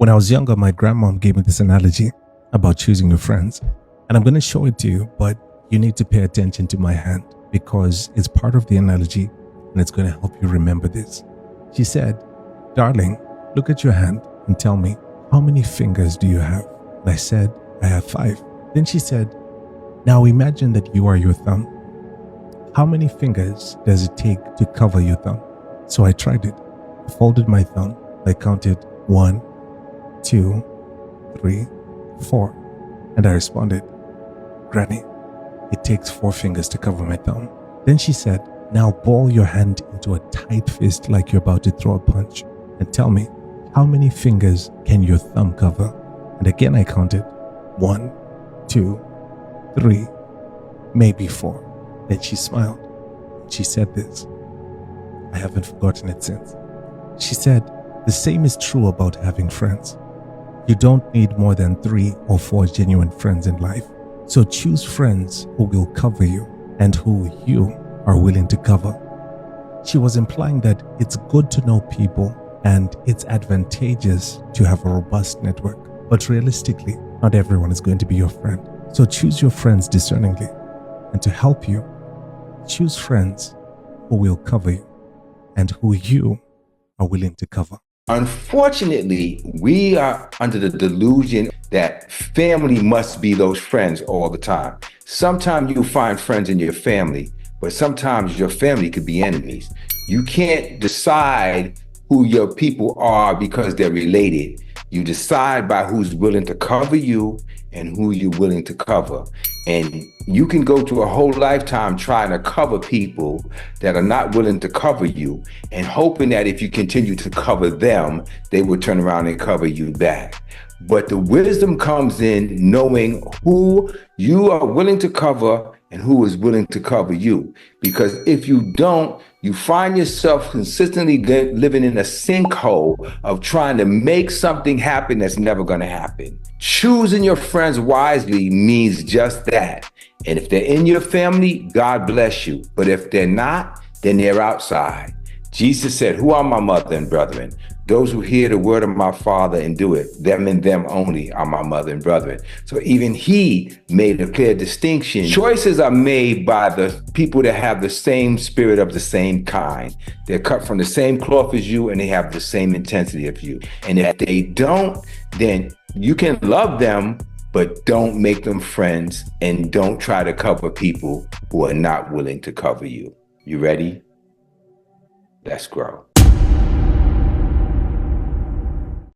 When I was younger, my grandmom gave me this analogy about choosing your friends. And I'm going to show it to you, but you need to pay attention to my hand because it's part of the analogy and it's going to help you remember this. She said, "Darling, look at your hand and tell me, how many fingers do you have?" And I said, "I have 5. Then she said, "Now imagine that you are your thumb. How many fingers does it take to cover your thumb?" So I tried it. I folded my thumb. I counted 1, 2, 3, 4. And I responded, "Granny, it takes 4 fingers to cover my thumb." Then she said, "Now ball your hand into a tight fist like you're about to throw a punch and tell me, how many fingers can your thumb cover?" And again I counted 1, 2, 3, maybe 4. Then she smiled. She said this. I haven't forgotten it since. She said, "The same is true about having friends. You don't need more than 3 or 4 genuine friends in life. So choose friends who will cover you and who you are willing to cover." She was implying that it's good to know people and it's advantageous to have a robust network. But realistically, not everyone is going to be your friend. So choose your friends discerningly. And to help you, choose friends who will cover you and who you are willing to cover. Unfortunately, we are under the delusion that family must be those friends all the time. Sometimes you find friends in your family, but sometimes your family could be enemies. You can't decide who your people are because they're related. You decide by who's willing to cover you and who you're willing to cover. And you can go to a whole lifetime trying to cover people that are not willing to cover you and hoping that if you continue to cover them, they will turn around and cover you back. But the wisdom comes in knowing who you are willing to cover and who is willing to cover you. Because if you don't, you find yourself consistently living in a sinkhole of trying to make something happen that's never going to happen. Choosing your friends wisely means just that. And if they're in your family, God bless you. But if they're not, then they're outside. Jesus said, "Who are my mother and brethren? Those who hear the word of my Father and do it. Them and them only are my mother and brethren." So even he made a clear distinction. Choices are made by the people that have the same spirit of the same kind. They're cut from the same cloth as you and they have the same intensity of you. And if they don't, then you can love them, but don't make them friends and don't try to cover people who are not willing to cover you. You ready? Let's grow.